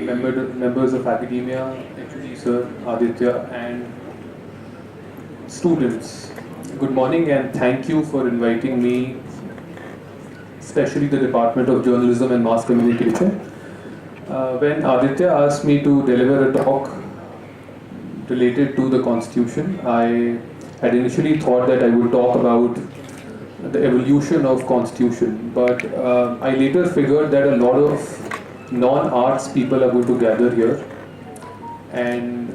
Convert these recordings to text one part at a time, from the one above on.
members of academia, actually Sir Aditya, and students. Good morning and thank you for inviting me, especially the Department of Journalism and Mass Communication. When Aditya asked me to deliver a talk related to the Constitution, I had initially thought that I would talk about the evolution of Constitution, but I later figured that a lot of non-arts people are going to gather here, and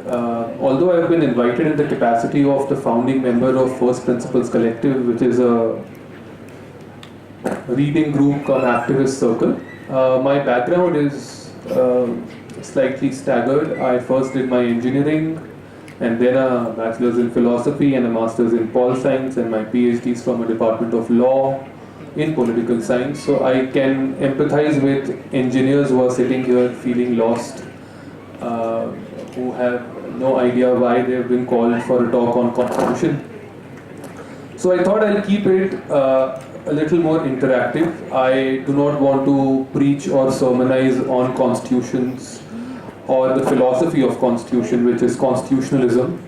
although I have been invited in the capacity of the founding member of First Principles Collective, which is a reading group come activist circle, my background is slightly staggered. I first did my engineering and then a bachelor's in philosophy and a master's in pol science, and my PhD is from a department of law in political science. So I can empathize with engineers who are sitting here feeling lost, who have no idea why they have been called for a talk on Constitution. So I thought I'll keep it a little more interactive. I do not want to preach or sermonize on constitutions or the philosophy of constitution, which is constitutionalism.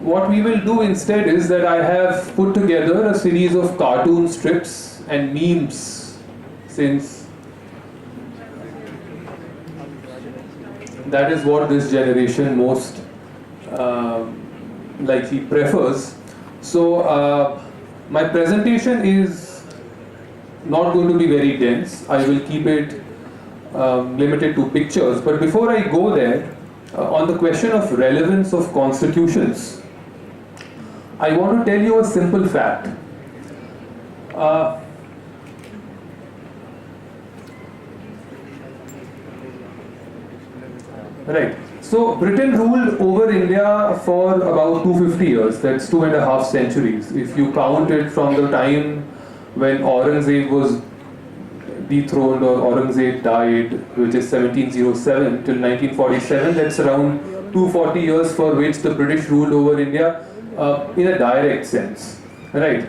What we will do instead is that I have put together a series of cartoon strips and memes, since that is what this generation most likely prefers. So my presentation is not going to be very dense. I will keep it limited to pictures. But before I go there, on the question of relevance of constitutions, I want to tell you a simple fact. Right. So Britain ruled over India for about 250 years. That's 2.5 centuries. If you count it from the time when Aurangzeb was dethroned or Aurangzeb died, which is 1707 till 1947, that's around 240 years for which the British ruled over India in a direct sense. Right.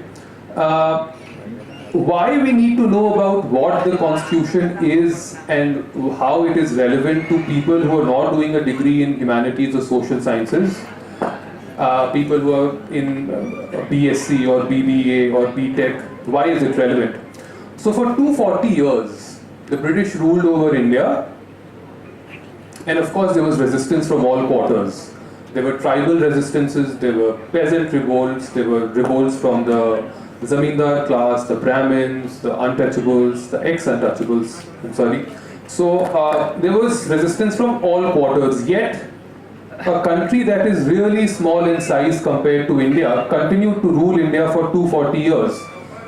Why we need to know about what the Constitution is and how it is relevant to people who are not doing a degree in humanities or social sciences, people who are in BSc or BBA or BTech, why is it relevant? So for 240 years, the British ruled over India, and of course there was resistance from all quarters. There were tribal resistances, there were peasant revolts, there were revolts from the Zamindar class, the Brahmins, the untouchables, the ex-untouchables, So there was resistance from all quarters, yet a country that is really small in size compared to India continued to rule India for 240 years.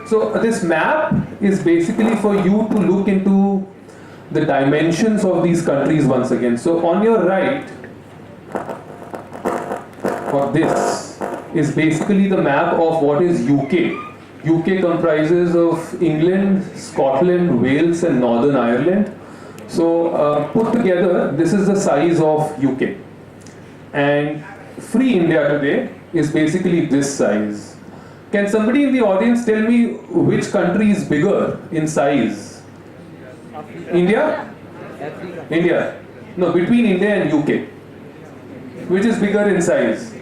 So this map is basically for you to look into the dimensions of these countries once again. So on your right, or this, is basically the map of what is UK. UK comprises of England, Scotland, Wales and Northern Ireland. So put together, this is the size of UK. And free India today is basically this size. Can somebody in the audience tell me which country is bigger in size? India? India. No, between India and UK. Which is bigger in size?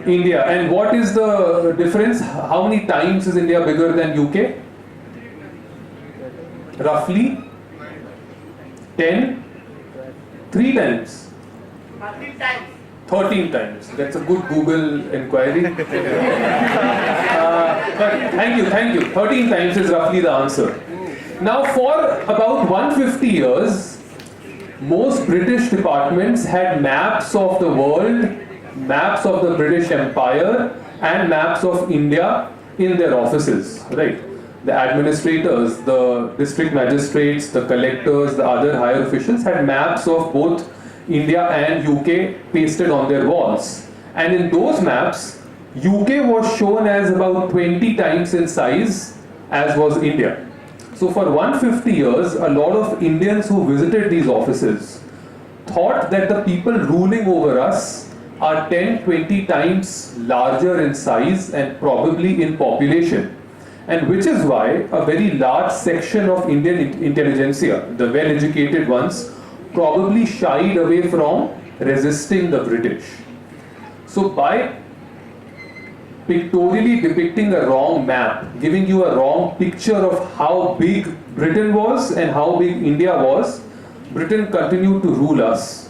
India. And what is the difference? How many times is India bigger than UK? Roughly? 10? 3 times? 13 times. 13 times. That's a good Google inquiry. But thank you. 13 times is roughly the answer. Now for about 150 years, most British departments had maps of the world, maps of the British Empire and maps of India in their offices, right? The administrators, the district magistrates, the collectors, the other higher officials had maps of both India and UK pasted on their walls. And in those maps, UK was shown as about 20 times in size as was India. So for 150 years, a lot of Indians who visited these offices thought that the people ruling over us are 10-20 times larger in size and probably in population. And which is why a very large section of Indian intelligentsia, the well-educated ones, probably shied away from resisting the British. So by pictorially depicting a wrong map, giving you a wrong picture of how big Britain was and how big India was, Britain continued to rule us.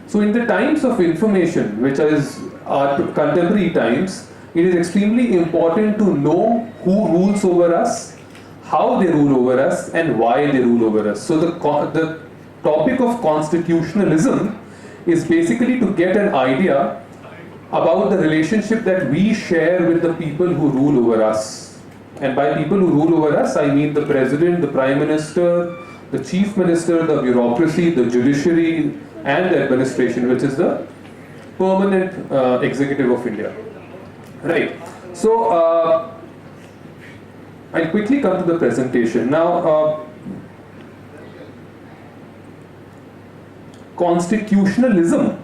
So in the times of information, which is our contemporary times, it is extremely important to know who rules over us, how they rule over us, and why they rule over us. So the topic of constitutionalism is basically to get an idea about the relationship that we share with the people who rule over us. And by people who rule over us, I mean the president, the prime minister, the chief minister, the bureaucracy, the judiciary, and the administration, which is the permanent executive of India. Right. So, I'll quickly come to the presentation. Now, constitutionalism,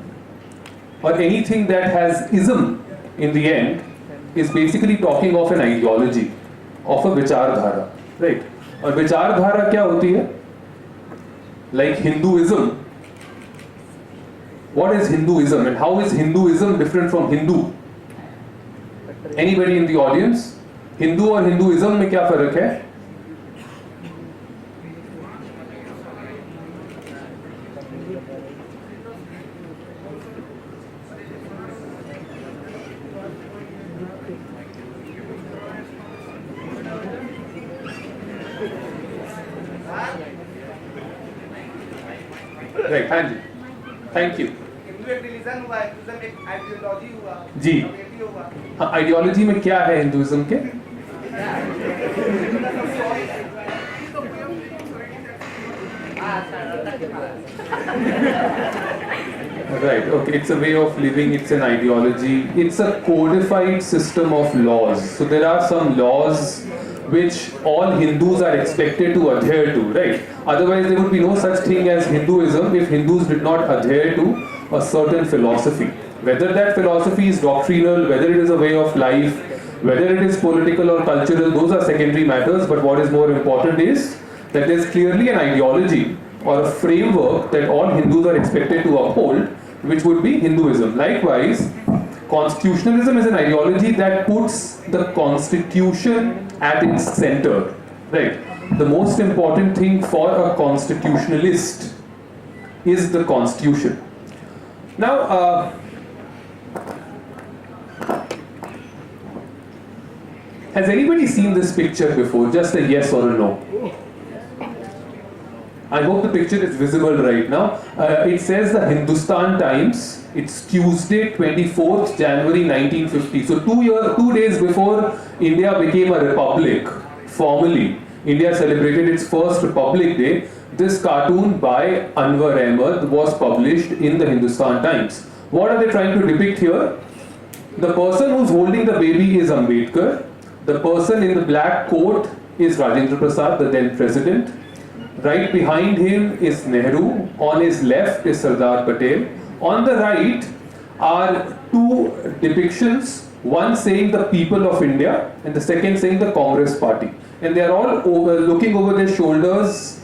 or anything that has ism in the end, is basically talking of an ideology, of a vichardhara, right? और विचारधारा क्या होती है? Like Hinduism. What is Hinduism and how is Hinduism different from Hindu? Anybody in the audience? Hindu और Hinduism में क्या फर्क है? Right, हाँ जी, थैंक यू। हिंदू एक रिलीजन हुआ, हिंदुइज्म एक आइडियोलॉजी हुआ, जी हाँ, आइडियोलॉजी में क्या है हिंदुइज्म के? Right, okay, it's a way of living, it's an ideology, it's a codified system of laws. So there are some laws which all Hindus are expected to adhere to, right? Otherwise there would be no such thing as Hinduism if Hindus did not adhere to a certain philosophy. Whether that philosophy is doctrinal, whether it is a way of life, whether it is political or cultural, those are secondary matters, but what is more important is that there is clearly an ideology or a framework that all Hindus are expected to uphold, which would be Hinduism. Likewise, constitutionalism is an ideology that puts the constitution at its center, right? The most important thing for a constitutionalist is the constitution. Now, has anybody seen this picture before? Just a yes or a no. I hope the picture is visible right now. It says the Hindustan Times. It's Tuesday, 24th January 1950. So 2 days before India became a republic, formally, India celebrated its first Republic Day. This cartoon by Anwar Ahmad was published in the Hindustan Times. What are they trying to depict here? The person who's holding the baby is Ambedkar. The person in the black coat is Rajendra Prasad, the then president. Right behind him is Nehru. On his left is Sardar Patel. On the right are two depictions, one saying the people of India and the second saying the Congress party. And they are all looking over their shoulders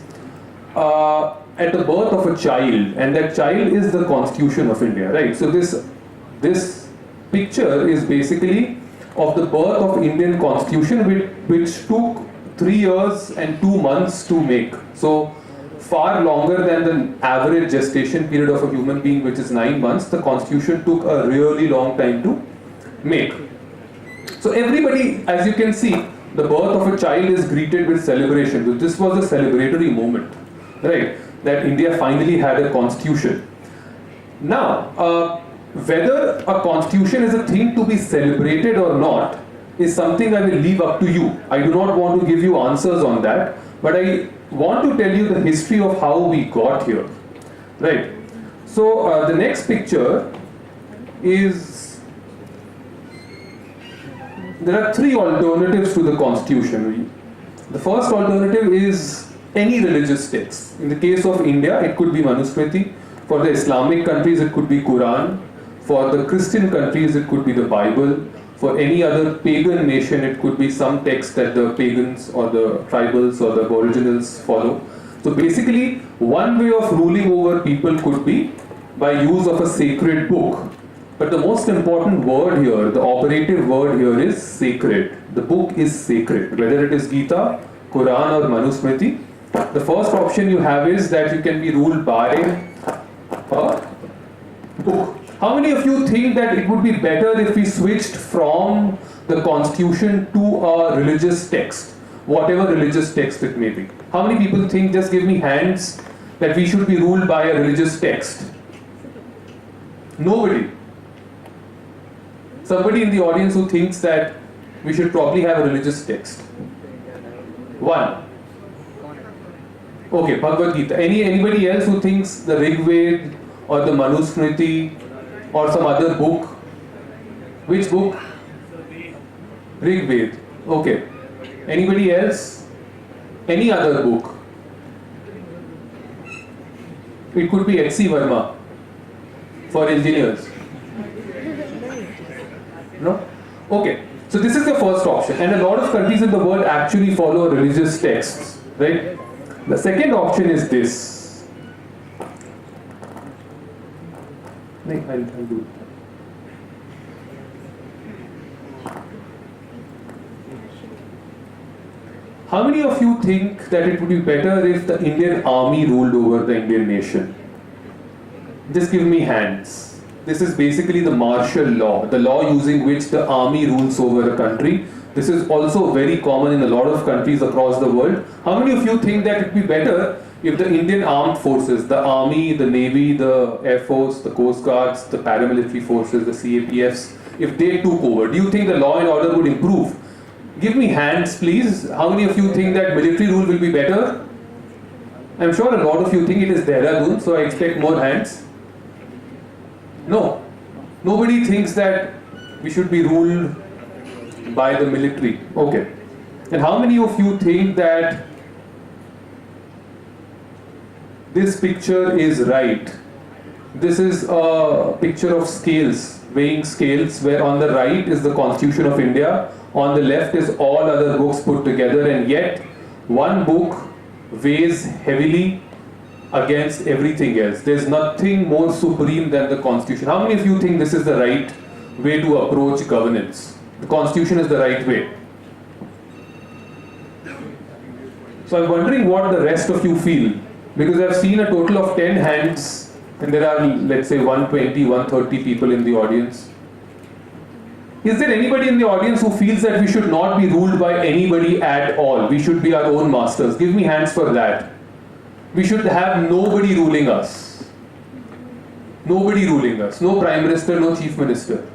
at the birth of a child, and that child is the Constitution of India, right? So this picture is basically of the birth of Indian Constitution, which took 3 years and 2 months to make. So far longer than the average gestation period of a human being, which is 9 months. The Constitution took a really long time to make. So everybody, as you can see, the birth of a child is greeted with celebration. So this was a celebratory moment, right? That India finally had a constitution. Now, whether a constitution is a thing to be celebrated or not is something I will leave up to you. I do not want to give you answers on that, but I want to tell you the history of how we got here, right? So the next picture is, there are 3 alternatives to the constitution. The first alternative is any religious text. In the case of India, it could be Manusmriti. For the Islamic countries, it could be Quran. For the Christian countries, it could be the Bible. For any other pagan nation, it could be some text that the pagans or the tribals or the aboriginals follow. So basically, one way of ruling over people could be by use of a sacred book. But the most important word here, the operative word here is sacred. The book is sacred, whether it is Gita, Quran or Manusmriti. The first option you have is that you can be ruled by a book. How many of you think that it would be better if we switched from the constitution to a religious text, whatever religious text it may be? How many people think, just give me hands, that we should be ruled by a religious text? Nobody. Somebody in the audience who thinks that we should probably have a religious text? One. Okay, Bhagavad Gita. Anybody else who thinks the Rig Veda or the Manusmriti or some other book? Which book? Rig Veda. Okay. Anybody else? Any other book? It could be H.C. Verma for engineers. No? Okay. So this is the first option, and a lot of countries in the world actually follow religious texts, right? The second option is this. I'll do it. How many of you think that it would be better if the Indian army ruled over the Indian nation? Just give me hands. This is basically the martial law, the law using which the army rules over a country. This is also very common in a lot of countries across the world. How many of you think that it would be better if the Indian armed forces, the army, the navy, the air force, the coast guards, the paramilitary forces, the CAPFs, if they took over? Do you think the law and order would improve? Give me hands, please. How many of you think that military rule will be better? I'm sure a lot of you think it is Dehradun, so I expect more hands. No. Nobody thinks that we should be ruled by the military. Okay. And how many of you think that this picture is right? This is a picture of scales, weighing scales, where on the right is the Constitution of India, on the left is all other books put together, and yet one book weighs heavily against everything else. There's nothing more supreme than the Constitution. How many of you think this is the right way to approach governance? The Constitution is the right way. So I'm wondering what the rest of you feel, because I've seen a total of 10 hands and there are, let's say, 120, 130 people in the audience. Is there anybody in the audience who feels that we should not be ruled by anybody at all? We should be our own masters. Give me hands for that. We should have nobody ruling us. Nobody ruling us. No Prime Minister, no Chief Minister.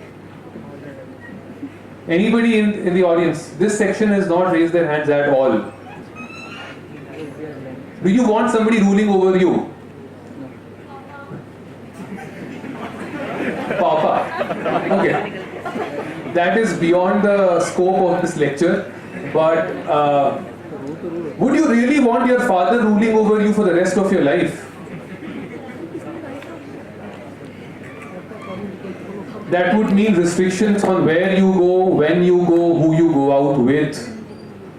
Anybody in the audience? This section has not raised their hands at all. Do you want somebody ruling over you? Papa. Okay. That is beyond the scope of this lecture. But would you really want your father ruling over you for the rest of your life? That would mean restrictions on where you go, when you go, who you go out with,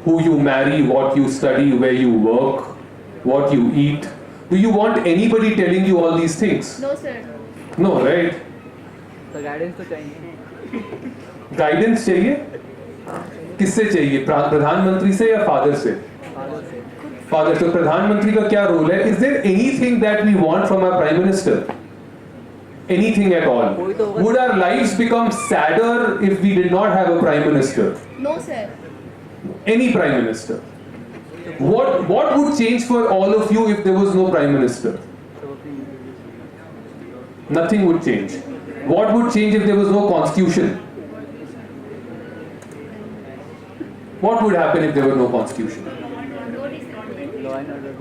who you marry, what you study, where you work, what you eat. Do you want anybody telling you all these things? No, sir. No, right? तो guidance तो चाहिए. Guidance चाहिए? किससे चाहिए? प्रधानमंत्री से या father से? फादर. तो प्रधानमंत्री का क्या रोल है? Is there anything that we want from our Prime Minister? Anything at all? Would our lives become sadder if we did not have a Prime Minister? No, sir. Any Prime Minister? What would change for all of you if there was no Prime Minister? Nothing would change. What would change if there was no Constitution? What would happen if there were no Constitution? Law and order.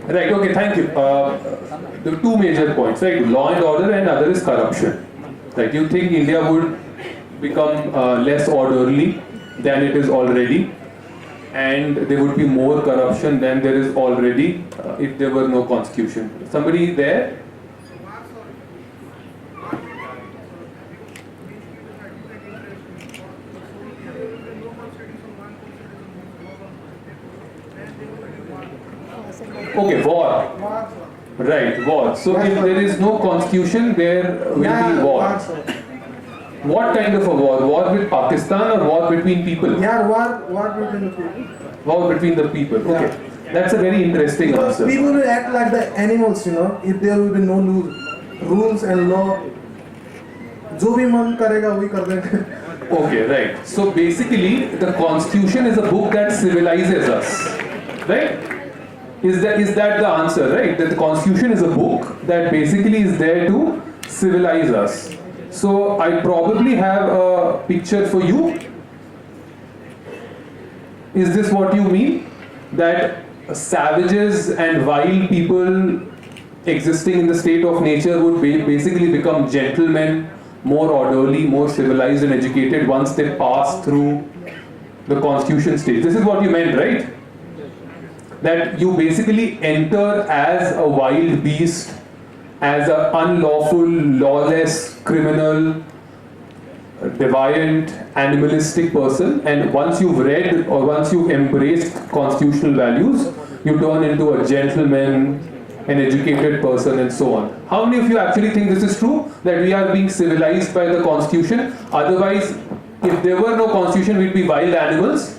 Right, okay, thank you. There are two major points, right? Law and order, and other is corruption. Right, you think India would become less orderly than it is already, and there would be more corruption than there is already if there were no constitution. Somebody there? Okay, war. Right, war. So if there is no constitution, there will be war. What kind of a war? War with Pakistan or war between people? Yeah, war between the people. War between the people. Okay. That's a very interesting Because answer. people will act like the animals, you know, if there will be no rules and law. जो भी मन करेगा वही कर देंगे. Okay, right. So basically, the constitution is a book that civilizes us. Right? Is that the answer, right? That the constitution is a book that basically is there to civilize us. So I probably have a picture for you. Is this what you mean? That savages and wild people existing in the state of nature would basically become gentlemen, more orderly, more civilized and educated once they pass through the constitution stage. This is what you meant, right? That you basically enter as a wild beast, as an unlawful, lawless, criminal, deviant, animalistic person, and once you've read or once you've embraced constitutional values, you turn into a gentleman, an educated person, and so on. How many of you actually think this is true? That we are being civilized by the constitution? Otherwise, if there were no constitution, we'd be wild animals?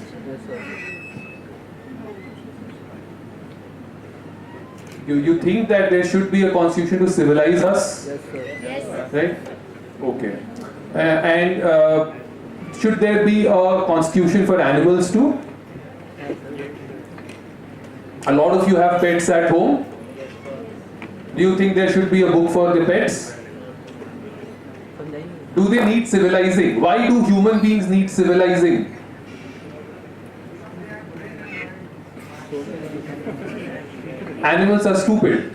You think that there should be a constitution to civilize us? Yes, sir. Yes. Right? Okay. And should there be a constitution for animals too? A lot of you have pets at home. Do you think there should be a book for the pets? Do they need civilizing? Why do human beings need civilizing? Animals are stupid.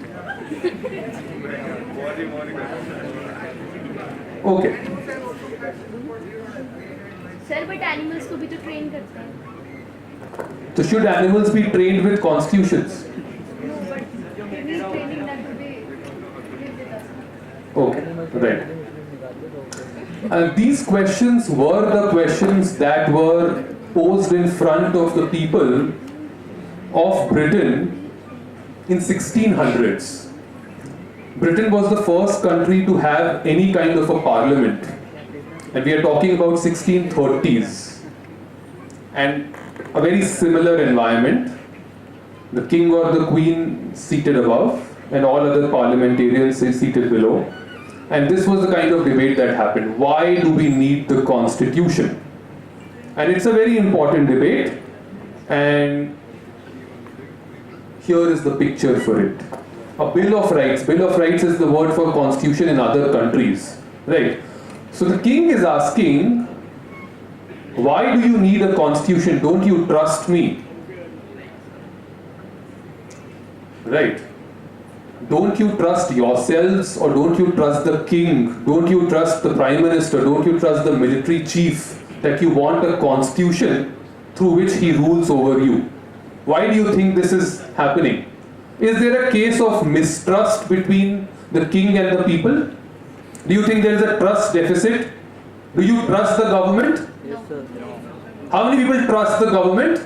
Okay. Sir, but animals को भी तो train करते हैं. So should animals be trained with constitutions? No, but any training that would be live with us. Okay, right. These questions were the questions that were posed in front of the people of Britain in 1600s. Britain was the first country to have any kind of a parliament, and we are talking about 1630s, and a very similar environment. The king or the queen seated above, and all other parliamentarians seated below. And this was the kind of debate that happened. Why do we need the constitution? And it's a very important debate, and here is the picture for it. A Bill of Rights. Bill of Rights is the word for constitution in other countries. Right? So the king is asking, why do you need a constitution? Don't you trust me? Right? Don't you trust yourselves, or don't you trust the king? Don't you trust the prime minister? Don't you trust the military chief that you want a constitution through which he rules over you? Why do you think this is happening? Is there a case of mistrust between the king and the people? Do you think there is a trust deficit? Do you trust the government? Yes, sir. How many people trust the government?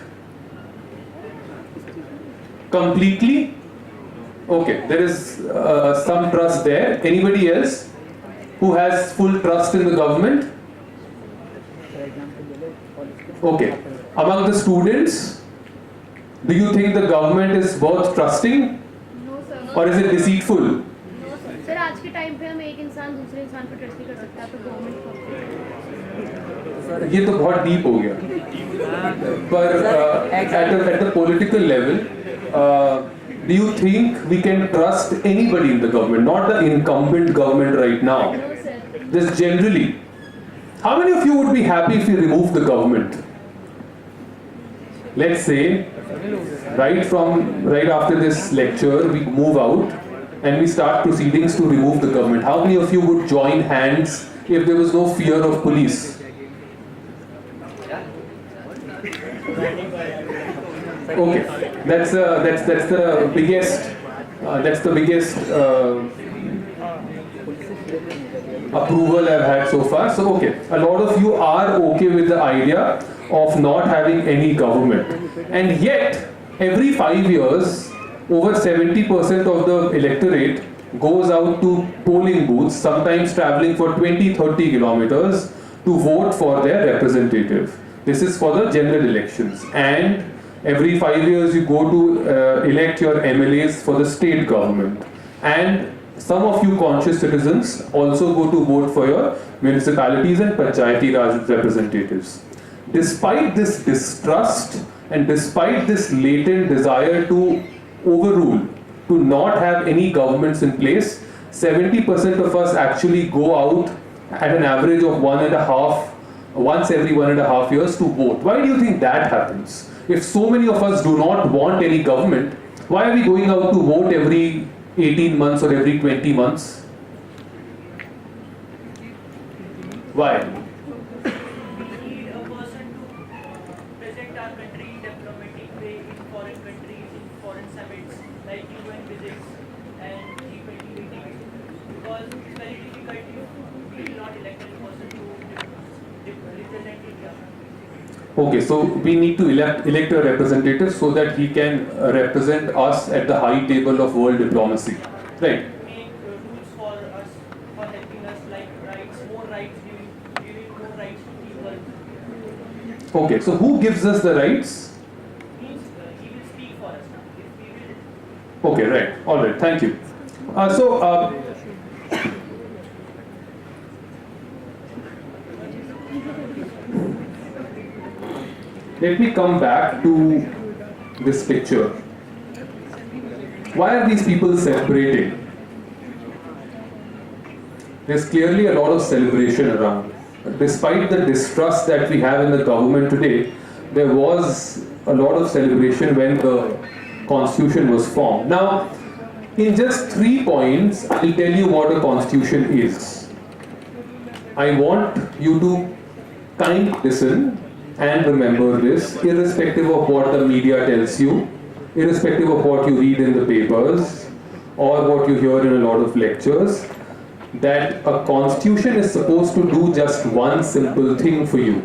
Completely? Okay, there is some trust there. Anybody else who has full trust in the government? Okay. Among the students, do you think the government is worth trusting? No, sir. Or is it deceitful? No, sir. Sir, आज के time पे हम एक इंसान दूसरे इंसान पर trust नहीं कर सकता, तो गवर्नमेंट को. ये तो बहुत डीप हो गया. पर at the political level, do you think we can trust anybody in the government? Not the incumbent government right now. No, sir. Just generally. How many of you would be happy if we remove the government? Let's say, right after this lecture, we move out and we start proceedings to remove the government. How many of you would join hands if there was no fear of police? Okay, that's the biggest approval I've had so far. So okay, a lot of you are okay with the idea of not having any government, and yet every 5 years, over 70% of the electorate goes out to polling booths, sometimes traveling for 20-30 kilometers to vote for their representative. This is for the general elections, and every 5 years you go to elect your MLAs for the state government, and some of you conscious citizens also go to vote for your municipalities and panchayati raj representatives. Despite this distrust and despite this latent desire to overrule, to not have any governments in place, 70% of us actually go out at an average of once every 1.5 years to vote. Why do you think that happens? If so many of us do not want any government, why are we going out to vote every 18 months or every 20 months? Why? We need a person to present our country in diplomatic way in foreign countries, in foreign summits, like UN visits and G20 meetings. Because it's very difficult if we will not elect a person to represent India. Okay, so we need to elect a representative so that he can represent us at the high table of world diplomacy, right? Make rules for us, for helping us, like rights, more rights, giving more rights to people. Okay, so who gives us the rights? Means he will speak for us now. If we will. Okay, right, all right, thank you. Let me come back to this picture. Why are these people celebrating? There's clearly a lot of celebration around. Despite the distrust that we have in the government today, there was a lot of celebration when the constitution was formed. Now, in just 3 points, I'll tell you what a constitution is. I want you to kindly listen and remember this, irrespective of what the media tells you, irrespective of what you read in the papers, or what you hear in a lot of lectures, that a constitution is supposed to do just one simple thing for you.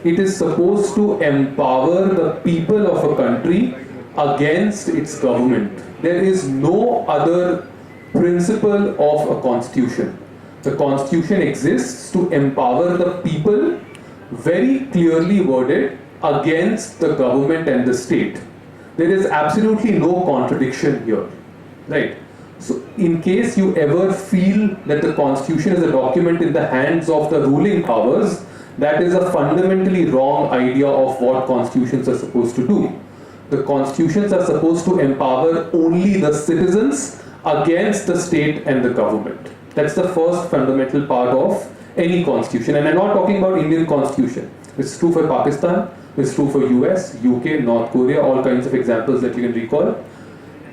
It is supposed to empower the people of a country against its government. There is no other principle of a constitution. The constitution exists to empower the people, very clearly worded, against the government and the state. There is absolutely no contradiction here, right? So in case you ever feel that the constitution is a document in the hands of the ruling powers, that is a fundamentally wrong idea of what constitutions are supposed to do. The constitutions are supposed to empower only the citizens against the state and the government. That's the first fundamental part of any constitution. And I'm not talking about Indian constitution. It's true for Pakistan, it's true for US, UK, North Korea, all kinds of examples that you can recall.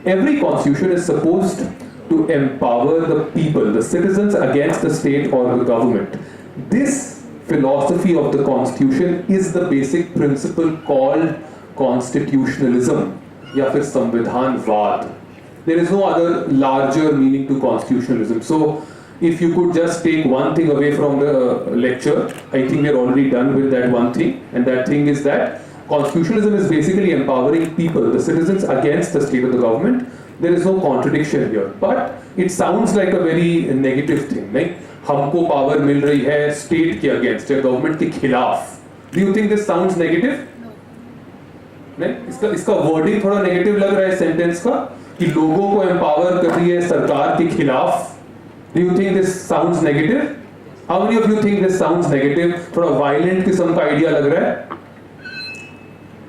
Every constitution is supposed to empower the people, the citizens, against the state or the government. This philosophy of the constitution is the basic principle called constitutionalism, या फिर संविधानवाद. There is no other larger meaning to constitutionalism. So if you could just take one thing away from the lecture, I think we're already done with that one thing, and that thing is that constitutionalism is basically empowering people, the citizens, against the state or the government. There is no contradiction here, but it sounds like a very negative thing, like हमको power मिल रही है state के against या government के खिलाफ. Do you think this sounds negative? नहीं, इसका wording थोड़ा negative लग रहा है sentence का, कि लोगों को empower कर रही है सरकार के खिलाफ. Do you think this sounds negative? How many of you think this sounds negative? थोड़ा violent किस्म का idea लग रहा है?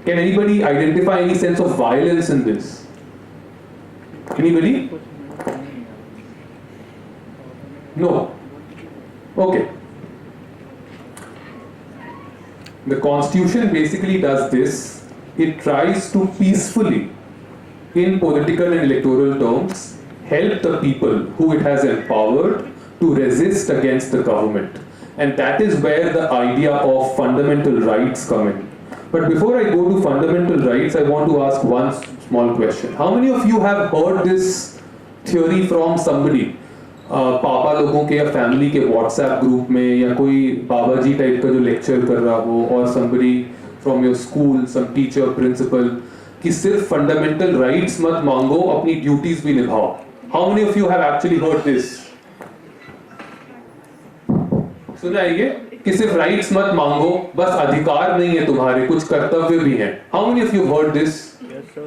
Can anybody identify any sense of violence in this? Anybody? No. Okay. The Constitution basically does this. It tries to peacefully, in political and electoral terms, help the people who it has empowered to resist against the government. And that is where the idea of fundamental rights come in. But before I go to fundamental rights, I want to ask one small question. How many of you have heard this theory from somebody? पापा लोगों के या family के WhatsApp group में, या कोई बाबा जी type का जो लेक्चर कर रहा हो, और somebody from your school, some teacher, principal, कि सिर्फ फंडामेंटल राइट्स मत मांगो, अपनी ड्यूटीज भी निभाओ. How many of you have actually heard this? सुना है ये कि सिर्फ राइट्स मत मांगो, बस अधिकार नहीं है तुम्हारे, कुछ कर्तव्य भी हैं. How many of you heard this? Yes, sir.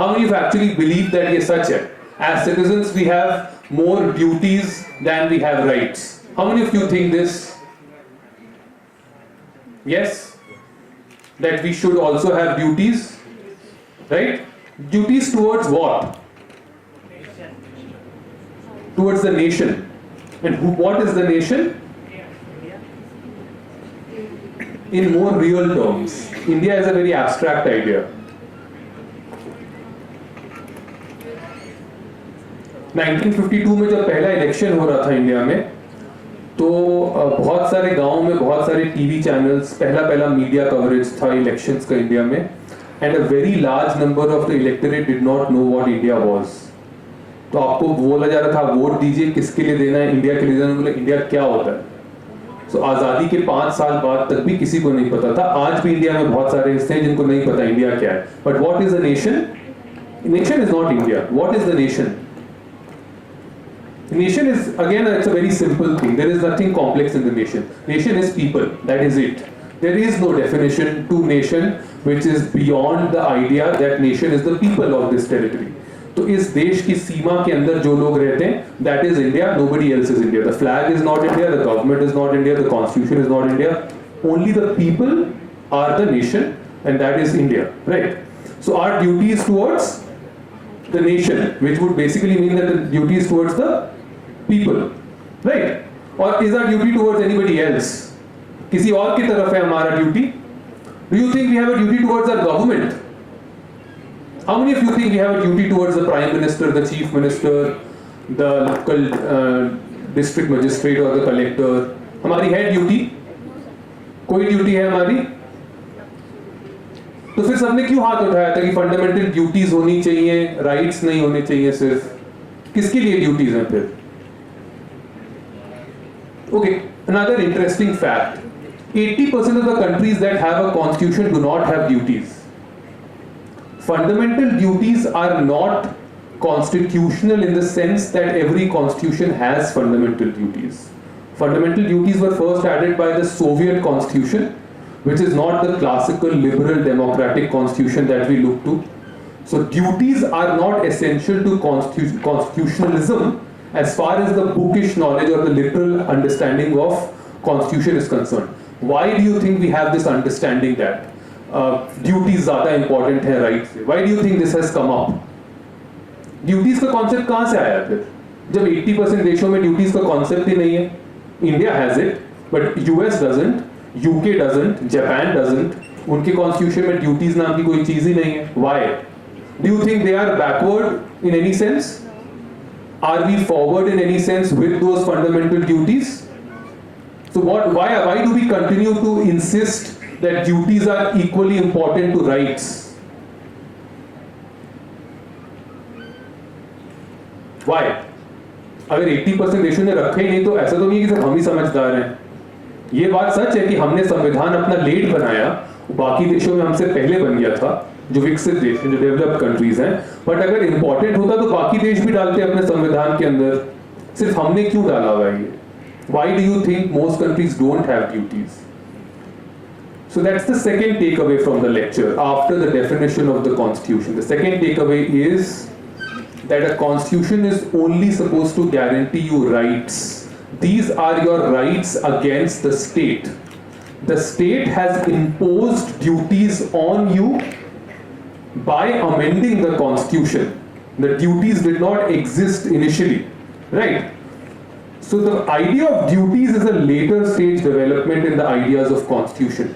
How many of you actually believe that ये सच है? As citizens we have more duties than we have rights. How many of you think this? Yes? That we should also have duties? Right? Duties towards what? Towards the nation. And what is the nation? In more real terms. India is a very abstract idea. 1952 में जब पहला election हो रहा था India में, तो बहुत सारे गांवों में बहुत सारे टीवी चैनल्स, पहला मीडिया कवरेज था इलेक्शंस का इंडिया में, and a very large number of the electorate did not know what India was. तो आपको बोला जा रहा था वोट दीजिए, किसके लिए देना है, इंडिया के लिए देना है. इंडिया क्या होता है? सो आज़ादी के 5 साल बाद तक भी किसी को नहीं पता था. आज भी इंडिया में बहुत सारे हिस्से हैं जिनको नहीं पता इंडिया क्या है. But what is the nation? Nation is not India. What is the nation? Nation is, again, it's a very simple thing. There is nothing complex in the nation. Nation is people. That is it. There is no definition to nation which is beyond the idea that nation is the people of this territory. तो इस देश की सीमा के अंदर जो लोग रहते हैं, that is India. Nobody else is India. The flag is not India. The government is not India. The constitution is not India. Only the people are the nation, and that is India. Right? So our duty is towards the nation, which would basically mean that the duty is towards the people, right? Or is our duty towards anybody else? किसी और की तरफ है हमारा duty? Do you think we have a duty towards our government? How many of you think we have a duty towards the prime minister, the chief minister, the local district magistrate or the collector? हमारी है duty? कोई duty है हमारी? तो फिर सबने क्यों हाथ उठाया था कि फंडामेंटल ड्यूटीज होनी चाहिए, राइट्स नहीं होने चाहिए? सिर्फ किसके लिए ड्यूटीज हैं फिर? Okay, another interesting fact. 80% of the countries that have a constitution do not have duties. Fundamental duties are not constitutional in the sense that every constitution has fundamental duties. Fundamental duties were first added by the Soviet constitution, which is not the classical liberal democratic constitution that we look to. So duties are not essential to constitutionalism as far as the bookish knowledge or the literal understanding of constitution is concerned. Why do you think we have this understanding that duties ज़्यादा important है rights से? Why do you think this has come up? Duties का concept कहाँ से आया फिर? जब 80% देशों में duties का concept ही नहीं है. India has it, but US doesn't, UK doesn't, Japan doesn't. उनके constitution में duties नाम की कोई चीज़ ही नहीं है. Why? Do you think they are backward in any sense? Are we forward in any sense with those fundamental duties? So why do we continue to insist that duties are equally important to rights? Why? अगर 80% देशों ने रखे ही नहीं तो ऐसा तो नहीं है कि सिर्फ हम ही समझदार हैं. ये बात सच है कि हमने संविधान अपना लेट बनाया, बाकी देशों में हमसे पहले बन गया था, जो विकसित देश हैं, जो डेवलप्ड कंट्रीज हैं. बट अगर इंपॉर्टेंट होता तो बाकी देश भी डालते अपने संविधान के अंदर. सिर्फ हमने क्यों डाला हुआ है ये? Why do you think most countries don't have duties? So that's the second takeaway from the lecture after the definition of the constitution. The second takeaway is that a constitution is only supposed to guarantee you rights. These are your rights against the state. The state has imposed duties on you by amending the constitution. The duties did not exist initially, right? So the idea of duties is a later stage development in the ideas of constitution.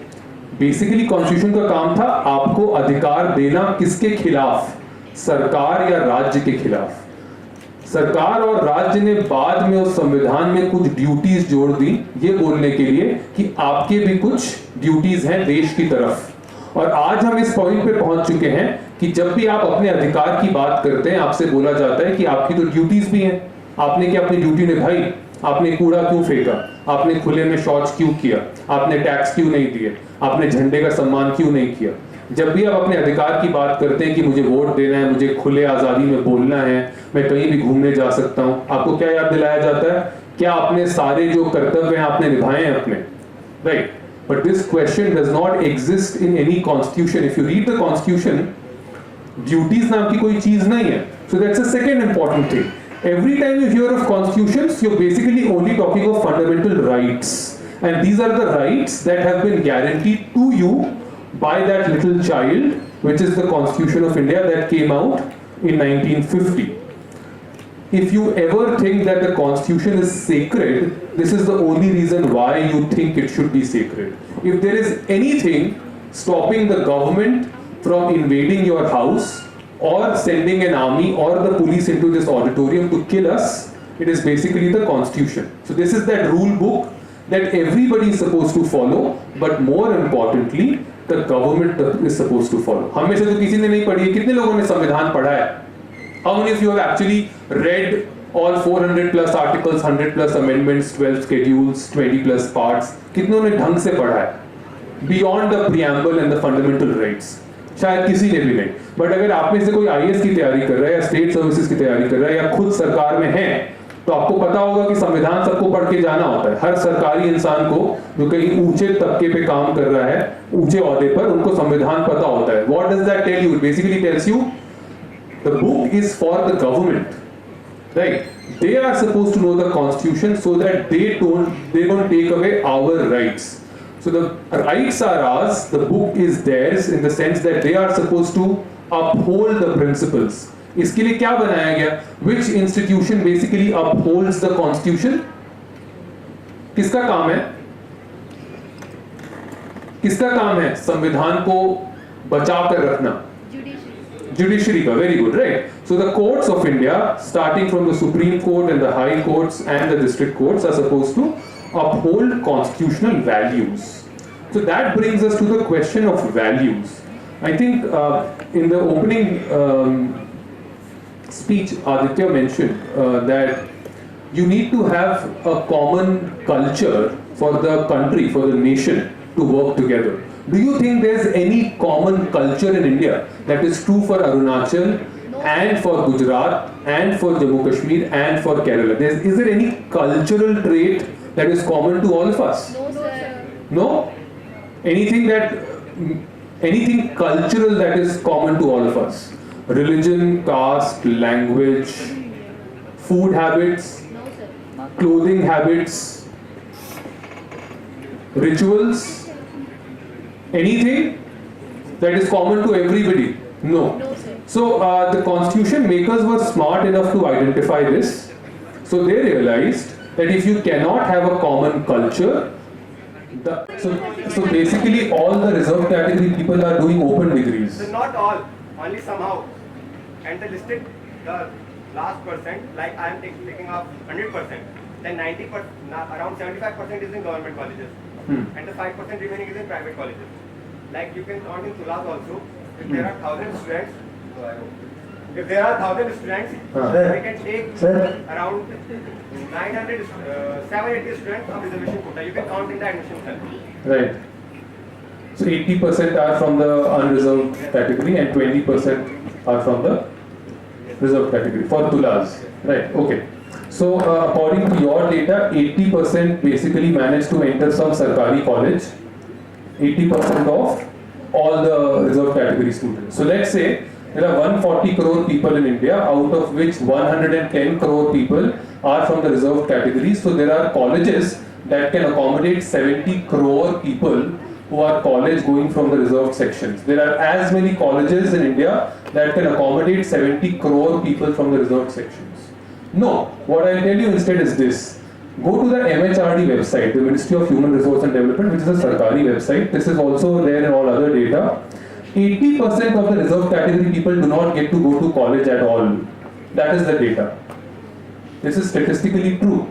Basically constitution का काम था आपको अधिकार देना किसके खिलाफ? सरकार या राज्य के खिलाफ. सरकार और राज्य ने बाद में उस संविधान में कुछ ड्यूटीज जोड़ दी ये बोलने के लिए कि आपके भी कुछ ड्यूटीज हैं देश की तरफ। और आज हम इस पॉइंट पे पहुंच चुके हैं कि जब भी आप अपने अधिकार की बात करते हैं आपसे बोला जाता है कि आपकी तो ड्यूटीज भी हैं, आपने क्या अपनी ड्यूटी निभाई, आपने कूड़ा क्यों फेंका, आपने खुले में शौच क्यों किया, आपने टैक्स क्यों नहीं दिए, आपने झंडे का सम्मान क्यों नहीं किया। जब भी आप अपने अधिकार की बात करते हैं कि मुझे वोट देना है, मुझे खुले आजादी में बोलना है, मैं कहीं भी घूमने जा सकता हूं, आपको क्या याद दिलाया जाता है? क्या आपने सारे जो कर्तव्य हैं आपने निभाए हैं अपने, right? But this question does not exist in any constitution. If you read the constitution, duties नाम की कोई चीज नहीं है। So that's a second important thing. Every time you hear of constitutions, you're basically only talking of fundamental rights. And these are the rights that have been guaranteed to you by that little child, which is the Constitution of India that came out in 1950. If you ever think that the Constitution is sacred, this is the only reason why you think it should be sacred. If there is anything stopping the government from invading your house, or sending an army or the police into this auditorium to kill us, it is basically the Constitution. So this is that rule book that everybody is supposed to follow, but more importantly, the government is supposed to follow. हम में से तो किसी ने नहीं पढ़ी है, कितने लोगों ने संविधान पढ़ा है? How many of you have actually read all 400 plus articles, 100 plus amendments, 12 schedules, 20 plus parts? कितनों ने ढंग से पढ़ा है? Beyond the preamble and the fundamental rights. शायद किसी ने भी नहीं। बट अगर आप में से कोई आईएएस की तैयारी कर रहा है या स्टेट सर्विसेज की तैयारी कर रहा है या खुद सरकार में है, तो आपको पता होगा कि संविधान सबको पढ़ के जाना होता है। हर सरकारी इंसान को जो कहीं ऊंचे तबके पे काम कर रहा है, ऊंचे ओहदे पर, उनको संविधान पता होता है। What does that tell you? Basically tells you the book is for the government, right? They are supposed to know the Constitution so that they don't take away our rights. So the rights are ours, the book is theirs in the sense that they are supposed to uphold the principles. इसके लिए क्या बनाया गया? Which institution basically upholds the Constitution? किसका काम है? किसका काम है संविधान को बचा कर रखना? Judiciary का, very good, right? So the courts of India, starting from the Supreme Court and the High Courts and the District Courts, are supposed to uphold constitutional values. So that brings us to the question of values. I think in the opening speech, Aditya mentioned that you need to have a common culture for the country, for the nation to work together. Do you think there's any common culture in India that is true for Arunachal and for Gujarat and for Jammu Kashmir and for Kerala? Is there any cultural trait that is common to all of us? No, sir. No? Anything cultural that is common to all of us? Religion, caste, language, food habits, No, sir. clothing habits, rituals, anything that is common to everybody? No. No, sir. So the constitution makers were smart enough to identify this. So they realized that if you cannot have a common culture, so basically all the reserved category people are doing open degrees. So not all, only somehow. And the listed, the last percent, like I am taking off 100%, then 90%, around 75% is in government colleges, and the 5% remaining is in private colleges. Like you can count in Tula also, if there are 1,000 students, we can take around 780 students of reservation quota. You can count in the admission cell. Right. So 80% are from the unreserved category and 20% are from the reserved category for Tulas. Right. Okay. So according to your data, 80% basically managed to enter some Sarkari college. 80% of all the reserved category students. So let's say there are 140 crore people in India, out of which 110 crore people are from the reserved category. So there are colleges that can accommodate 70 crore people who are college going from the reserved sections. There are as many colleges in India that can accommodate 70 crore people from the reserved sections. No, what I'll tell you instead is this. Go to the MHRD website, the Ministry of Human Resource and Development, which is a Sarkari website. This is also there in all other data. 80% of the reserved category people do not get to go to college at all. That is the data. This is statistically true.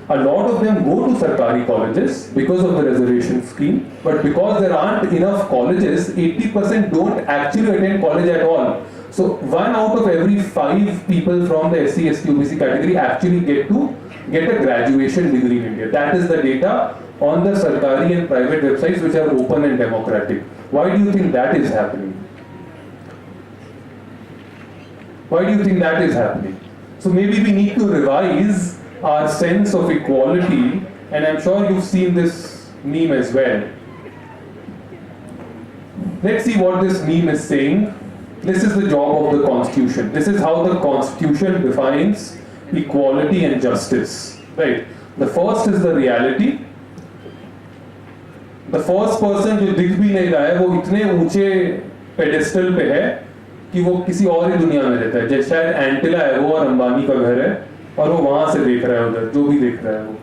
A lot of them go to Sarkari colleges because of the reservation scheme, but because there aren't enough colleges, 80% don't actually attend college at all. So 1 out of every 5 people from the SC, ST, OBC category actually get a graduation degree in India. That is the data on the Sarkari and private websites which are open and democratic. Why do you think that is happening? Why do you think that is happening? So maybe we need to revise our sense of equality, and I'm sure you've seen this meme as well. Let's see what this meme is saying. This is the job of the Constitution. This is how the Constitution defines equality and justice. Right? The first is the reality. The first person जो दिख भी नहीं रहा है वो इतने ऊंचे pedestal पे है कि वो किसी और ही दुनिया में रहता है. जैसे शायद एंटिला है वो और अंबानी का घर है और वो वहां से देख रहा है उधर जो भी देख रहा है वो.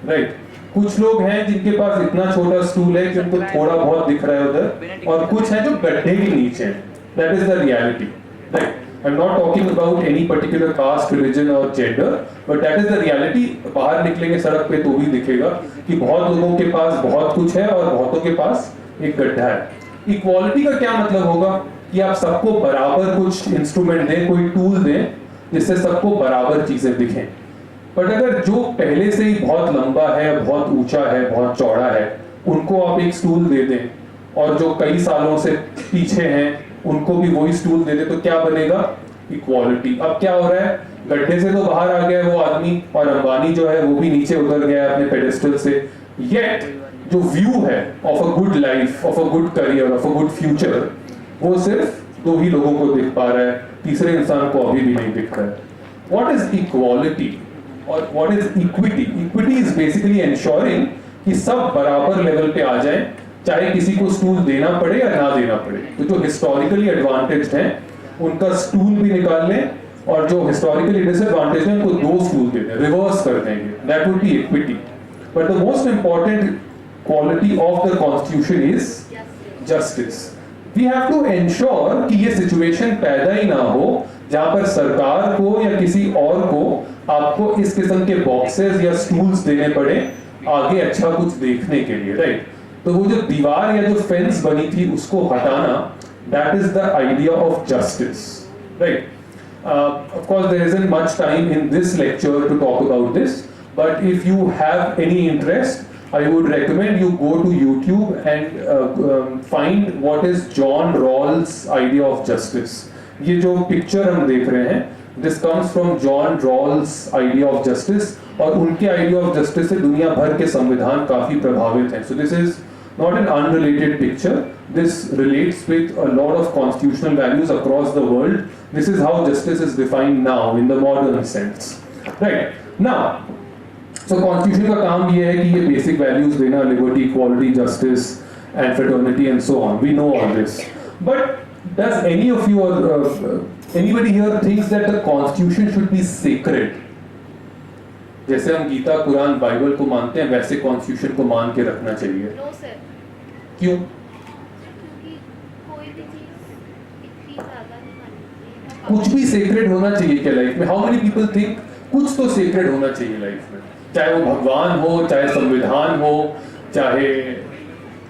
राइट? कुछ लोग हैं जिनके पास इतना छोटा स्टूल है कि उनको थोड़ा बहुत दिख रहा है उधर, और कुछ हैं जो गड्ढे के नीचे हैं. That is the reality. Right? I'm not talking about any particular caste, religion or gender, but that is the reality. बाहर निकलेंगे सड़क पे तो भी दिखेगा कि बहुत लोगों के पास बहुत कुछ है और बहुतों के पास एक गड्ढा है. इक्वालिटी का क्या मतलब होगा कि आप सबको बराबर कुछ इंस्ट्रूमेंट दें, कोई टूल दें जिससे सबको बराबर चीजें दिखें. बट अगर जो पहले से ही बहुत लंबा है, बहुत ऊंचा है, बहुत चौड़ा है, उनको आप एक स्टूल दे दें, और जो कई सालों से पीछे हैं उनको भी वही स्टूल दे दे, तो क्या बनेगा? इक्वालिटी. अब क्या हो रहा है? गड्ढे से तो बाहर आ गया वो आदमी, और अंबानी जो है वो भी नीचे उतर गया अपने पेडेस्टल से. येट जो व्यू है of a good life, of a good career, of a good future, वो सिर्फ 2 ही लोगों को दिख पा रहा है, तीसरे इंसान को अभी भी नहीं दिख रहा है. व्हाट इज इक्वालिटी और what is equity? Equity is basically ensuring कि सब बराबर लेवल पे आ जाए, चाहे किसी को स्टूल देना पड़े या ना देना पड़े. तो जो हिस्टोरिकली एडवांटेज्ड हैं उनका स्टूल भी निकाल लें, और जो हिस्टोरिकली डिसएडवांटेज्ड हैं उनको 2 स्टूल दे दें, रिवर्स कर देंगे. That would be equity. But the most important quality of the constitution is justice. We have to ensure कि ये सिचुएशन पैदा ही ना हो जहां पर सरकार को या किसी और को आपको इस किस्म के बॉक्सेस या स्टूल्स देने पड़े आगे अच्छा कुछ देखने के लिए. राइट? तो वो जो दीवार या जो फेंस बनी थी उसको हटाना, that is the idea of justice. Right? Of course there isn't much time in this lecture to talk about this, but if you have any interest, I would recommend you go to YouTube and find what is John Rawls' idea of justice. ये जो picture हम देख रहे हैं, this comes from John Rawls' idea of justice, और उनके idea of justice से दुनिया भर के संविधान काफी प्रभावित हैं. So this is not an unrelated picture. This relates with a lot of constitutional values across the world. This is how justice is defined now in the modern sense. Right? Now, so constitution का काम ये है कि ये basic values देना, liberty, equality, justice and fraternity and so on. We know all this. But does any of you or anybody here thinks that the constitution should be secret? जैसे हम Gita, Quran, Bible को मानते हैं, वैसे कॉन्स्टिट्यूशन को मान के रखना चाहिए. No sir. क्यों? क्योंकि कोई भी चीज इतनी ज्यादा नहीं माननी चाहिए. कुछ भी सीक्रेट होना चाहिए क्या लाइफ में? हाउ मेनी पीपल थिंक कुछ तो सीक्रेट होना चाहिए लाइफ में? चाहे वो भगवान हो, चाहे संविधान हो, चाहे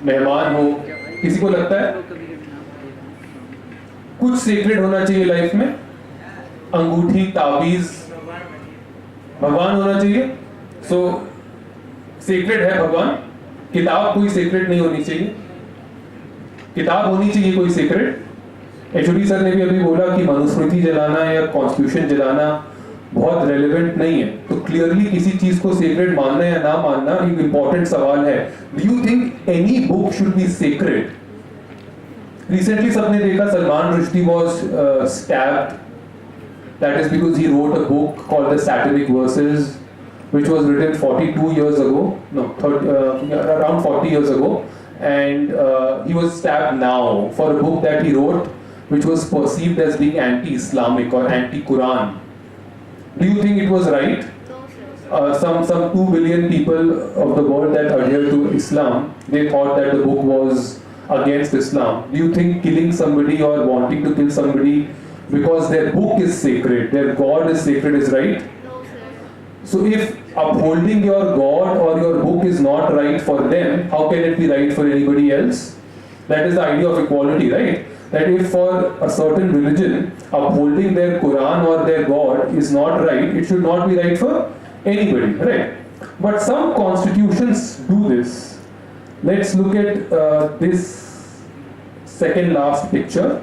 मेहमान हो, किसी को लगता है कुछ सीक्रेट होना चाहिए लाइफ में? अंगूठी, ताबीज, भगवान होना चाहिए. सो सीक्रेट है भगवान. किताब कोई सीक्रेट नहीं होनी चाहिए. किताब होनी चाहिए कोई सीक्रेट. एचओडी सर ने भी अभी बोला कि मनुस्मृति जलाना या कॉन्स्टिट्यूशन जलाना बहुत रेलेवेंट नहीं है. तो क्लियरली किसी चीज को सीक्रेट मानना या ना मानना एक इंपॉर्टेंट सवाल है. Do you think any book should be secret? Recently सबने देखा Salman Rushdie was stabbed. That is because he wrote a book called the satanic versus which was written 42 years ago, no, around 40 years ago, and he was stabbed now for a book that he wrote which was perceived as being anti-Islamic or anti-Quran. Do you think it was right? No sir. Some 2 billion people of the world that adhere to Islam, they thought that the book was against Islam. Do you think killing somebody or wanting to kill somebody because their book is sacred, their God is sacred, is right? No sir. So if upholding your God or your book is not right for them, how can it be right for anybody else? That is the idea of equality, right? That if for a certain religion, upholding their Quran or their God is not right, it should not be right for anybody, right? But some constitutions do this. Let's look at this second last picture.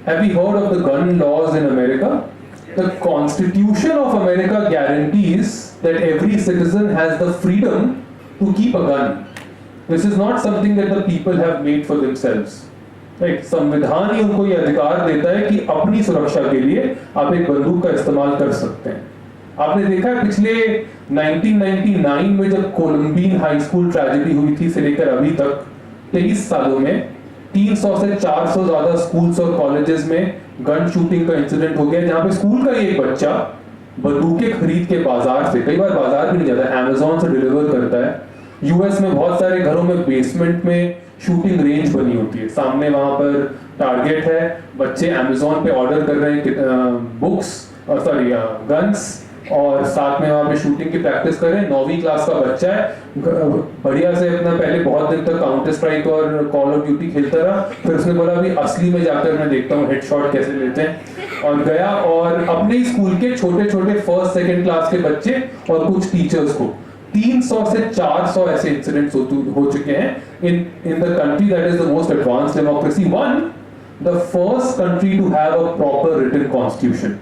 Have you heard of the gun laws in America? The Constitution of America guarantees that every citizen has the freedom to keep a gun. This is not something that the people have made for themselves. Right? संविधान ही उनको ये अधिकार देता है कि अपनी सुरक्षा के लिए आप एक बंदूक का इस्तेमाल कर सकते हैं. आपने देखा है पिछले 1999 में जब कोलंबियन हाई स्कूल ट्रेजेडी हुई थी से लेकर अभी तक 23 सालों में 300 से 400 ज्यादा स्कूल्स और कॉलेजेस में गन शूटिंग का इंसिडेंट हो गया, जहां पे स्कूल का एक बच्चा बंदूकें खरीद के बाजार से, कई बार बाजार भी नहीं जाता, अमेज़न से डिलीवर करता है. यूएस में बहुत सारे घरों में बेसमेंट में शूटिंग रेंज बनी होती है, सामने वहां पर टारगेट है, बच्चे अमेज़न पे ऑर्डर कर रहे हैं बुक्स गन्स और साथ में वहां पे शूटिंग की प्रैक्टिस कर रहे हैं. 9वीं क्लास का बच्चा है, बढ़िया से अपना पहले बहुत दिन तक काउंटर स्ट्राइक और कॉल ऑफ ड्यूटी खेलता रहा, फिर उसने बोला अभी असली में जाकर मैं देखता हूँ हेडशॉट कैसे लेते हैं, और गया और अपने स्कूल के छोटे छोटे फर्स्ट सेकंड क्लास के बच्चे और कुछ टीचर्स को 300 से 400 ऐसे इंसिडेंट्स हो चुके हैं in the country that is the most advanced democracy, the first country to have a proper written constitution.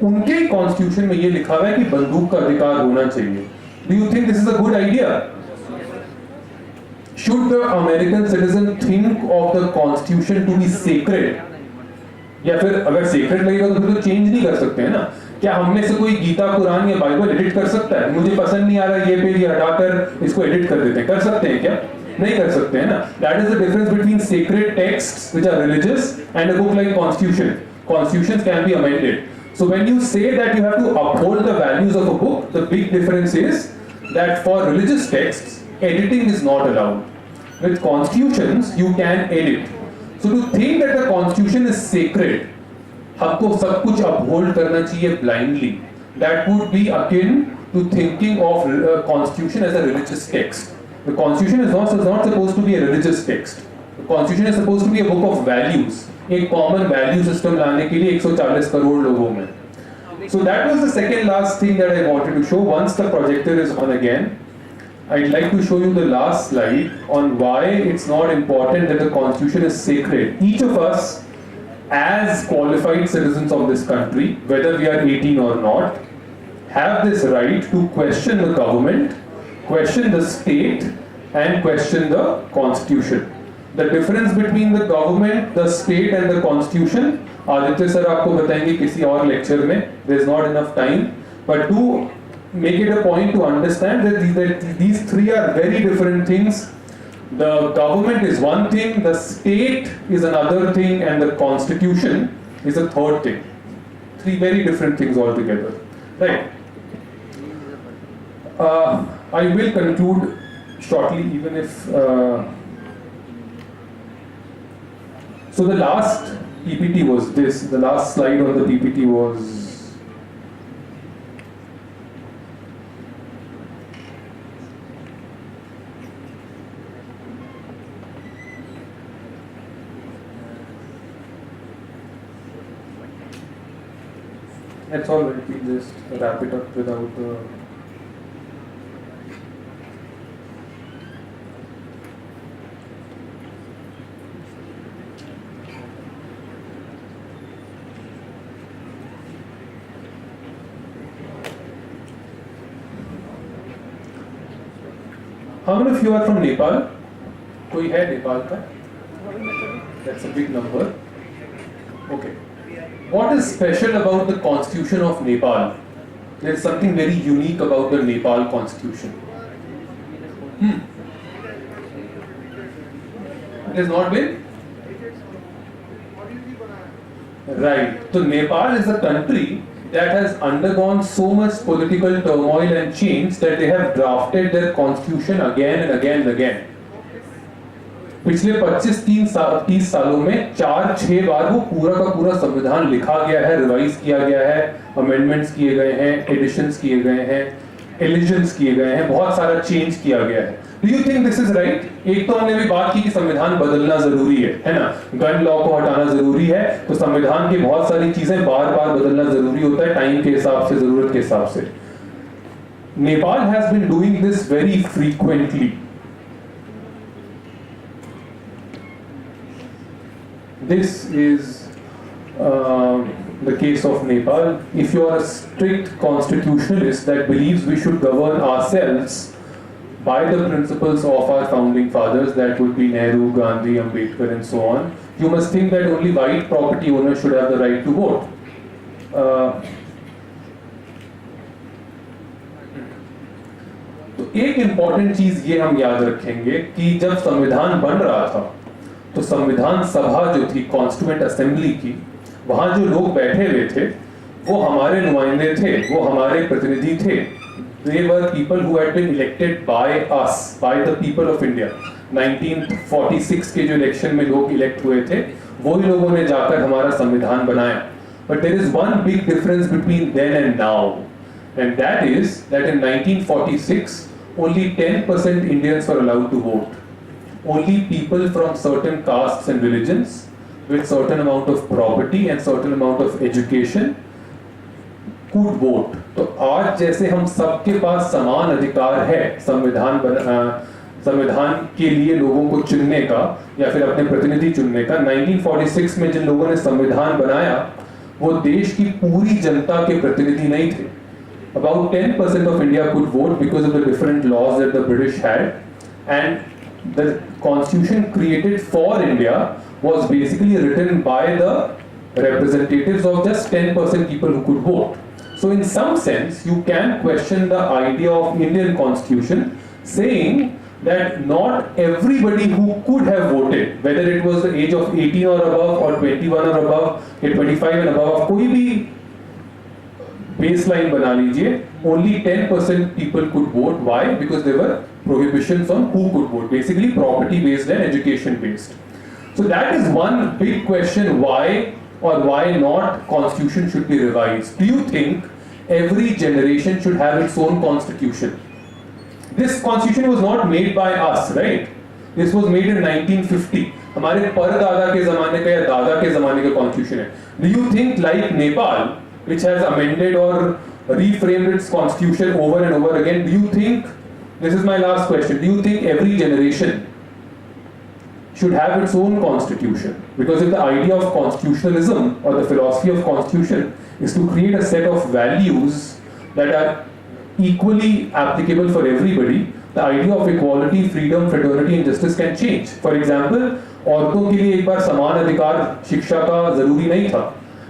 उनके कॉन्स्टिट्यूशन में ये लिखा हुआ है कि बंदूक का अधिकार होना चाहिए. Do you think this is a good idea? Should the American citizen think of the constitution to be sacred? या फिर अगर सेक्रेट लगेगा तो फिर तो चेंज नहीं कर सकते हैं ना. क्या हम में से कोई गीता कुरान या बाइबल एडिट कर सकता है? मुझे पसंद नहीं आ रहा ये पेज हटाकर इसको एडिट कर देते हैं, कर सकते हैं क्या? नहीं कर सकते हैं ना. That is the difference between sacred texts which are religious and a book like Constitution. Constitutions can be amended. So when you say that you have to uphold the values of a book, the big difference is that for religious texts, editing is not allowed. With constitutions, you can edit. So to think that the constitution is sacred, हमको सब कुछ uphold करना चाहिए blindly, that would be akin to thinking of constitution as a religious text. The constitution is not supposed to be a religious text. The constitution is supposed to be a book of values. एक common value system लाने के लिए 140 करोड़ लोगों में. So that was the second last thing that I wanted to show. Once the projector is on again, I'd like to show you the last slide on why it's not important that the constitution is sacred. Each of us, as qualified citizens of this country, whether we are 18 or not, have this right to question the government, question the state, and question the constitution. The difference between the government, the state and the constitution, Aditya sir आपको बताएंगे किसी और lecture में. There is not enough time, but to make it a point to understand that these three are very different things. The government is one thing, the state is another thing, and the constitution is a third thing. Three very different things altogether, right? I will conclude shortly, even if. So the last PPT was this. The last slide on the PPT was. That's all right. We just wrap it up without the. How many of you are from Nepal? कोई है नेपाल का? That's a big number. Okay. What is special about the Constitution of Nepal? There is something very unique about the Nepal Constitution. It has not been? Right. So Nepal is a country that has undergone so much political turmoil and change that they have drafted their constitution again and again and again. पिछले 25-30 सालों में 4-6 बार वो पूरा का पूरा संविधान लिखा गया है, रिवाइज किया गया है, अमेंडमेंट्स किए गए हैं, एडिशंस किए गए हैं, एलिजन्स किए गए हैं, बहुत सारा चेंज किया गया है। Do you think this is right? एक तो हमने भी बात की कि संविधान बदलना जरूरी है ना, गन लॉ को हटाना जरूरी है, तो संविधान की बहुत सारी चीजें बार बार बदलना जरूरी होता है, टाइम के हिसाब से, जरूरत के हिसाब से। Nepal has been doing this very frequently. This is the case of Nepal. If you are a strict constitutionalist that believes we should govern ourselves by the principles of our founding fathers, that would be Nehru, Gandhi, Ambedkar and so on, you must think that only white property owners should have the right to vote. तो एक important चीज ये हम याद रखेंगे कि जब संविधान बन रहा था तो संविधान सभा जो थी, कॉन्स्टिट्यूएंट असेंबली की, वहां जो लोग बैठे हुए थे वो हमारे नुमाइंदे थे, वो हमारे प्रतिनिधि थे। They were people who had been elected by us, by the people of India. 1946 के जो इलेक्शन में लोग इलेक्ट हुए थे, वही लोगों ने जाकर हमारा संविधान बनाया। But there is one big difference between then and now, and that is that in 1946 only 10% Indians were allowed to vote. Only people from certain castes and religions with certain amount of property and certain amount of education could vote. तो आज जैसे हम सबके पास समान अधिकार है संविधान के लिए लोगों को चुनने का या फिर अपने प्रतिनिधि चुनने का, 1946 में जिन लोगों ने संविधान बनाया वो देश की पूरी जनता के प्रतिनिधि नहीं थे। About 10% of India could vote because of the different laws that the British had, and the constitution created for India was basically written by the representatives of just 10% people who could vote. So in some sense you can question the idea of Indian constitution saying that not everybody who could have voted, whether it was the age of 18 or above or 21 or above या 25 and above, कोई भी baseline बना लीजिए, only 10% people could vote. Why? Because there were prohibitions on who could vote, basically property based and education based. So that is one big question, why or why not constitution should be revised. Do you think every generation should have its own constitution? This constitution was not made by us, right? This was made in 1950. हमारे परदादा के जमाने का या दादा के जमाने का constitution है. Do you think like Nepal, which has amended or reframed its constitution over and over again, do you think, this is my last question, do you think every generation should have its own constitution? Because if the idea of constitutionalism or the philosophy of constitution is to create a set of values that are equally applicable for everybody, the idea of equality, freedom, fraternity and justice can change. For example, औरतों के लिए एक बार समान अधिकार शिक्षा का जरूरी नहीं था.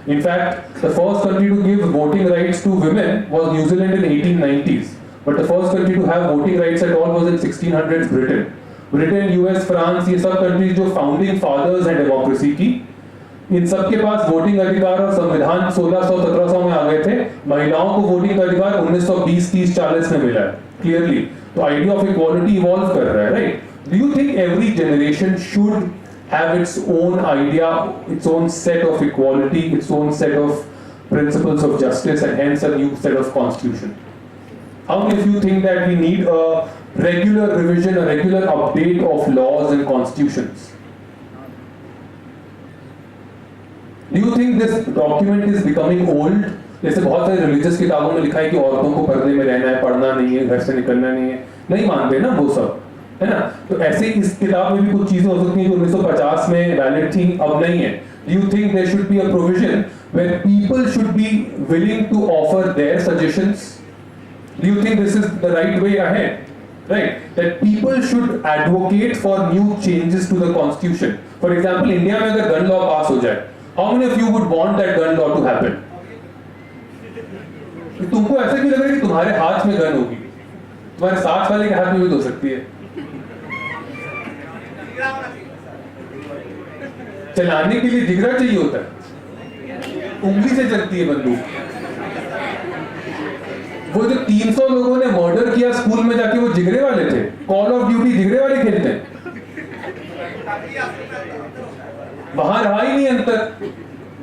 In fact, the first country to give voting rights to women was New Zealand in 1890s. But the first country to have voting rights at all was in 1600s Britain. Britain, US, France, ये सब countries जो founding fathers हैं democracy की, इन सब के पास voting अधिकार और संविधान 1600-1700 में आ गए थे। महिलाओं को वोटिंग का अधिकार 1920, 30, 40 में मिला है, clearly. तो idea of equality evolve कर रहा है, right? Do you think every generation should have its own idea, its own set of equality, its own set of principles of justice, and hence a new set of constitution? How many of you think that we need a regular revision, a regular update of laws and constitutions? Do you think this document is becoming old? जैसे बहुत सारे religious किताबों में लिखा है कि औरतों को पर्दे में रहना है, पढ़ना नहीं है, घर से निकलना नहीं है, नहीं मानते ना वो सब, है ना? तो ऐसे इस किताब में भी कुछ चीजें हो सकती हैं जो 1950 में वैलिड थी, अब नहीं है. Do you think there should be a provision where people should be willing to offer their suggestions? Do you think this is the right way ahead? Right? That people should advocate for new changes to the constitution. For example, India में अगर gun law pass हो जाए, how many of you would want that gun law to happen? तुमको ऐसा क्यों लग रहा है कि तुम्हारे हाथ में गन होगी? तुम्हारे साथ वाले के हाथ में भी हो सकती है. चलाने के लिए जिगरा चाहिए होता है, उंगली से चलती है बंदूक. वो जो 300 लोगों ने मर्डर किया स्कूल में जाके, वो जिगरे वाले थे. कॉल ऑफ ड्यूटी जिगरे वाले खेलते हैं. वहां रहा ही नहीं अंतर,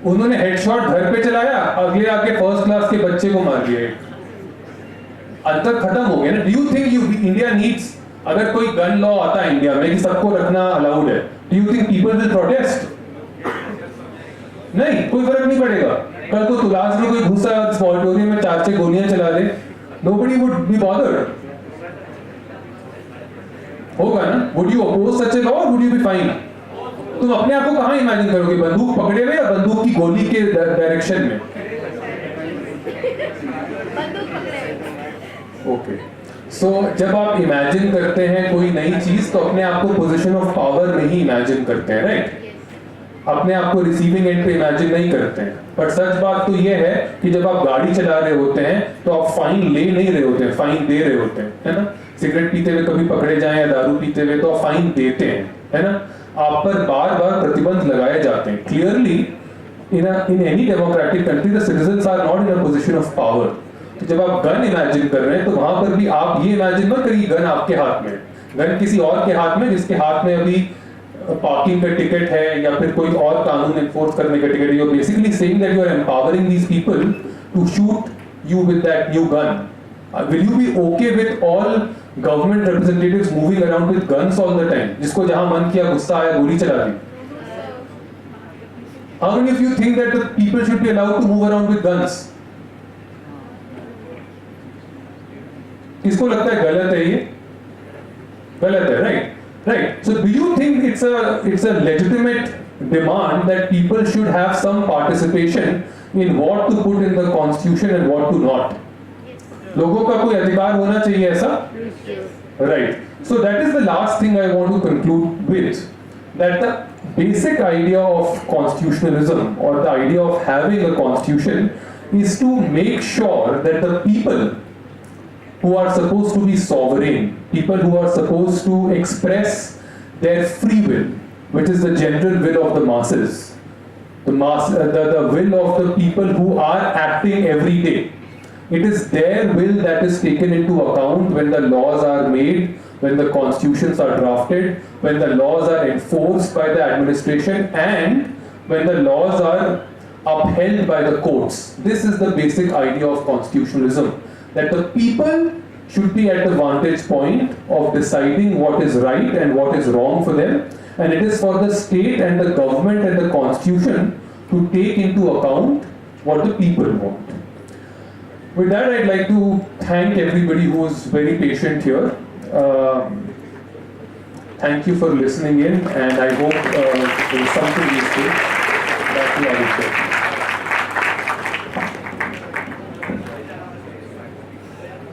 उन्होंने हेडशॉट घर पे चलाया, अगले आके फर्स्ट क्लास के बच्चे को मार दिया, अंतर खत्म हो गया ना। Do you think India needs, अगर कोई गन लॉ आता है इंडिया में कि सबको रखना अलाउड है, do you think people will protest? नहीं, कोई फर्क नहीं पड़ेगा। कल को तुलास में कोई घुसा ऑडिटोरियम में 4-6 गोलियां चला दे, nobody would be bothered. होगा ना? Would you oppose such a law or would you be fine? तुम अपने आप को कहाँ इमेजिन करोगे, बंदूक पकड़े हुए या बंदूक की गोली के डायरेक्शन में? बंदूक पकड़े हुए। ओके, सो जब आप इमेजिन करते हैं कोई नई चीज तो अपने आप को पोजीशन ऑफ पावर में ही इमेजिन करते हैं, राइट? अपने आप को रिसीविंग एंड पे इमेजिन नहीं करते हैं। पर सच बात तो ये है कि जब आप गाड़ी चला रहे होते हैं तो आप फाइन ले नहीं रहे होते हैं, फाइन दे रहे होते हैं, है ना? सिगरेट पीते हुए कभी पकड़े जाएं या दारू पीते हुए तो आप फाइन देते हैं, है ना? आप पर बार बार प्रतिबंध लगाए जाते हैं। Clearly in any democratic country the citizens are not in a position of power. तो जब आप गन इमेजिन कर रहे हैं तो वहां पर भी आप ये इमेजिन मत करिए गन आपके हाथ में, गन किसी और के हाथ में जिसके हाथ में अभी पार्किंग का टिकट है या फिर कोई और कानून एनफोर्स करने का टिकट है। You are basically saying that you are empowering these people to shoot you with that new gun. Will you be okay with all government representatives moving around with guns all the time, जिसको जहां मन किया गुस्सा आया गोली चला दी? How many of you think that the people should be allowed to move around with guns? किसको लगता है गलत है ये? गलत है, right? Right. So do you think it's a legitimate demand that people should have some participation in what to put in the constitution and what to not? लोगों का कोई अधिकार होना चाहिए ऐसा? Right. So that is the last thing I want to conclude with, that the basic idea of constitutionalism or the idea of having a constitution is to make sure that the people who are supposed to be sovereign, people who are supposed to express their free will, which is the general will of the masses, the will of the people who are acting every day. It is their will that is taken into account when the laws are made, when the constitutions are drafted, when the laws are enforced by the administration, and when the laws are upheld by the courts. This is the basic idea of constitutionalism, that the people should be at the vantage point of deciding what is right and what is wrong for them, and it is for the state and the government and the constitution to take into account what the people want. With that, I'd like to thank everybody who was very patient here. Thank you for listening in, and I hope there was something useful that you understood.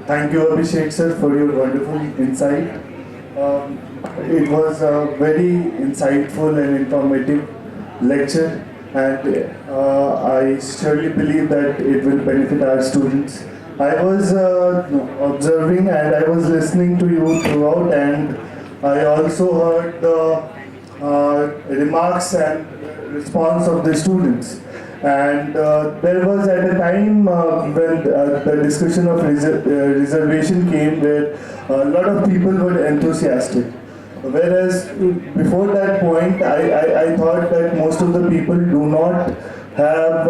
Thank you, Abhishek sir, for your wonderful insight. It was a very insightful and informative lecture, and I surely believe that it will benefit our students. I was observing and I was listening to you throughout, and I also heard the remarks and response of the students. And there was at a time when the discussion of reservation came, where a lot of people were enthusiastic. Whereas before that point, I thought that most of the people do not have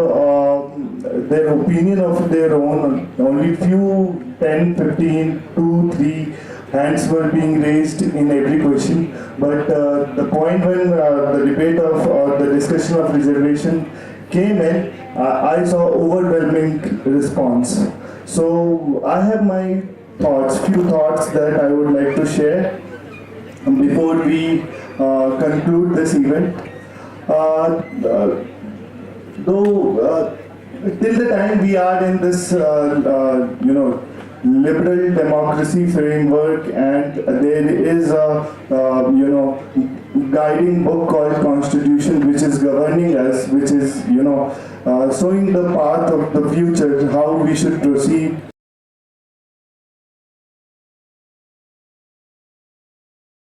their opinion of their own. Only few, 10, 15, 2, 3 hands were being raised in every question. But the point when the debate of or the discussion of reservation came in, I saw overwhelming response. So I have my thoughts, few thoughts that I would like to share before we conclude this event. Though till the time we are in this, liberal democracy framework, and there is a, guiding book called Constitution, which is governing us, which is, showing the path of the future, how we should proceed.